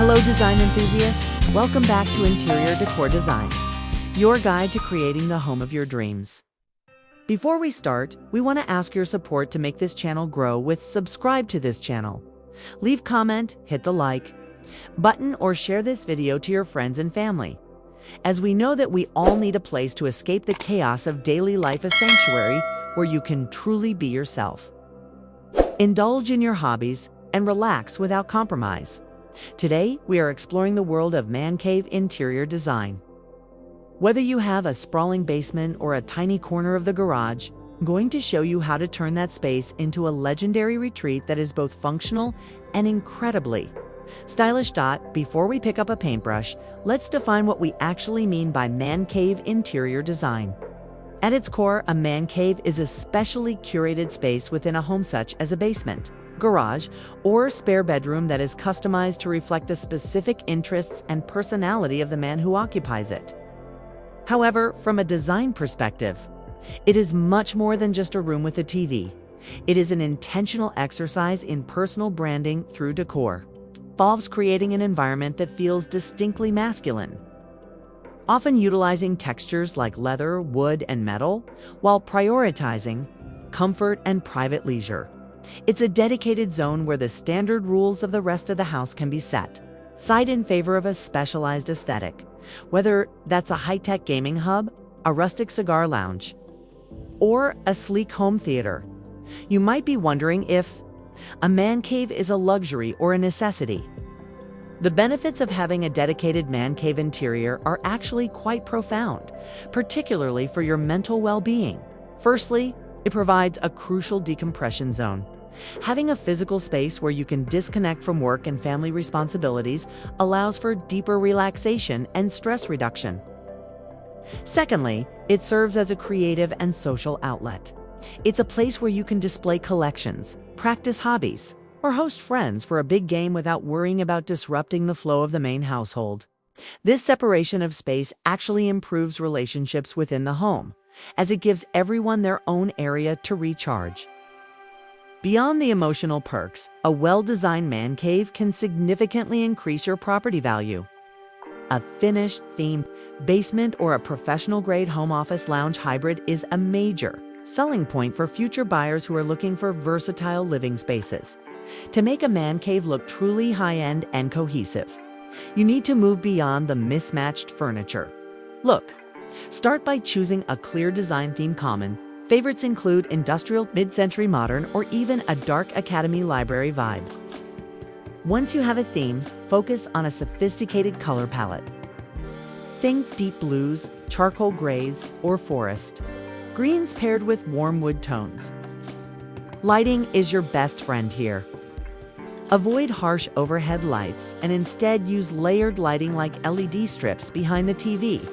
Hello design enthusiasts, welcome back to Interior Decor Designs, your guide to creating the home of your dreams. Before we start, we want to ask your support to make this channel grow with subscribe to this channel. Leave comment, hit the like button, or share this video to your friends and family, as we know that we all need a place to escape the chaos of daily life, a sanctuary where you can truly be yourself. Indulge in your hobbies and relax without compromise. Today, we are exploring the world of man cave interior design. Whether you have a sprawling basement or a tiny corner of the garage, I'm going to show you how to turn that space into a legendary retreat that is both functional and incredibly stylish. Before we pick up a paintbrush, let's define what we actually mean by man cave interior design. At its core, a man cave is a specially curated space within a home, such as a basement, garage, or spare bedroom, that is customized to reflect the specific interests and personality of the man who occupies it. However, from a design perspective, it is much more than just a room with a TV. It is an intentional exercise in personal branding through decor. It involves creating an environment that feels distinctly masculine, often utilizing textures like leather, wood, and metal, while prioritizing comfort and private leisure. It's a dedicated zone where the standard rules of the rest of the house can be set aside in favor of a specialized aesthetic, whether that's a high-tech gaming hub, a rustic cigar lounge, or a sleek home theater. You might be wondering if a man cave is a luxury or a necessity. The benefits of having a dedicated man cave interior are actually quite profound, particularly for your mental well-being. Firstly, it provides a crucial decompression zone. Having a physical space where you can disconnect from work and family responsibilities allows for deeper relaxation and stress reduction. Secondly, it serves as a creative and social outlet. It's a place where you can display collections, practice hobbies, or host friends for a big game without worrying about disrupting the flow of the main household. This separation of space actually improves relationships within the home, as it gives everyone their own area to recharge. Beyond the emotional perks, a well-designed man cave can significantly increase your property value. A finished, themed basement or a professional-grade home office lounge hybrid is a major selling point for future buyers who are looking for versatile living spaces. To make a man cave look truly high-end and cohesive, you need to move beyond the mismatched furniture. Look, start by choosing a clear design theme. Common favorites include industrial, mid-century modern, or even a dark academy library vibe. Once you have a theme, focus on a sophisticated color palette. Think deep blues, charcoal grays, or forest greens paired with warm wood tones. Lighting is your best friend here. Avoid harsh overhead lights and instead use layered lighting like LED strips behind the TV,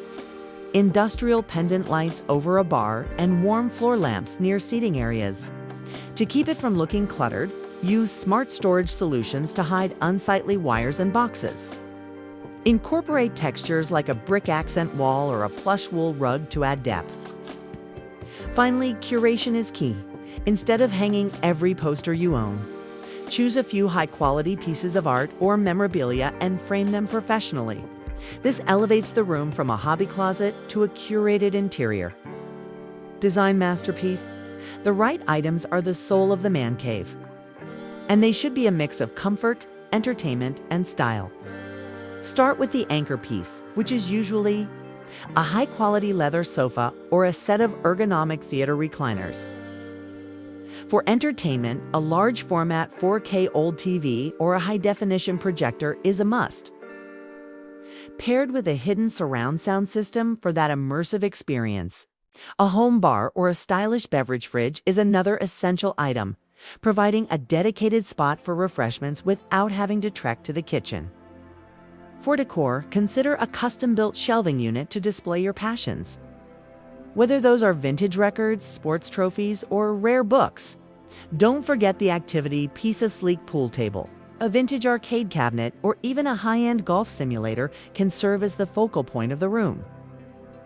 industrial pendant lights over a bar, and warm floor lamps near seating areas. To keep it from looking cluttered, use smart storage solutions to hide unsightly wires and boxes. Incorporate textures like a brick accent wall or a plush wool rug to add depth. Finally, curation is key. Instead of hanging every poster you own, choose a few high-quality pieces of art or memorabilia and frame them professionally. This elevates the room from a hobby closet to a curated interior design masterpiece. The right items are the soul of the man cave, and they should be a mix of comfort, entertainment, and style. Start with the anchor piece, which is usually a high-quality leather sofa or a set of ergonomic theater recliners. For entertainment, a large format 4K OLED TV or a high-definition projector is a must, paired with a hidden surround sound system for that immersive experience. A home bar or a stylish beverage fridge is another essential item, providing a dedicated spot for refreshments without having to trek to the kitchen. For decor, consider a custom-built shelving unit to display your passions. Whether those are vintage records, sports trophies, or rare books. Don't forget the activity piece. A sleek pool table, a vintage arcade cabinet, or even a high-end golf simulator can serve as the focal point of the room.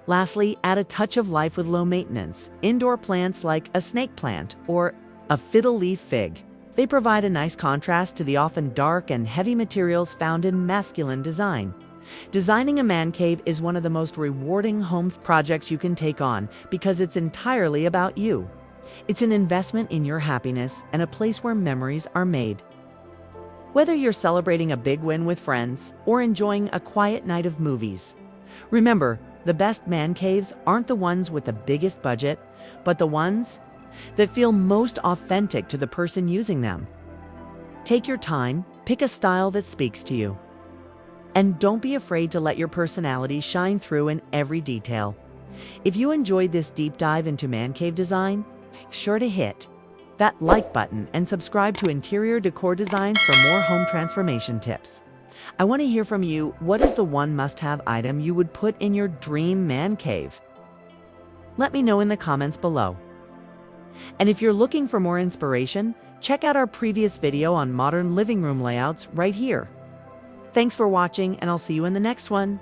Lastly, add a touch of life with low maintenance. Indoor plants like a snake plant or a fiddle leaf fig They provide a nice contrast to the often dark and heavy materials found in masculine design. Designing a man cave is one of the most rewarding home projects you can take on because it's entirely about you. It's an investment in your happiness and a place where memories are made. Whether you're celebrating a big win with friends or enjoying a quiet night of movies, remember, the best man caves aren't the ones with the biggest budget, but the ones that feel most authentic to the person using them. Take your time, pick a style that speaks to you. And don't be afraid to let your personality shine through in every detail. If you enjoyed this deep dive into man cave design, make sure to hit that like button and subscribe to Interior Decor Designs for more home transformation tips. I want to hear from you. What is the one must-have item you would put in your dream man cave? Let me know in the comments below. And if you're looking for more inspiration, check out our previous video on modern living room layouts right here. Thanks for watching, and I'll see you in the next one.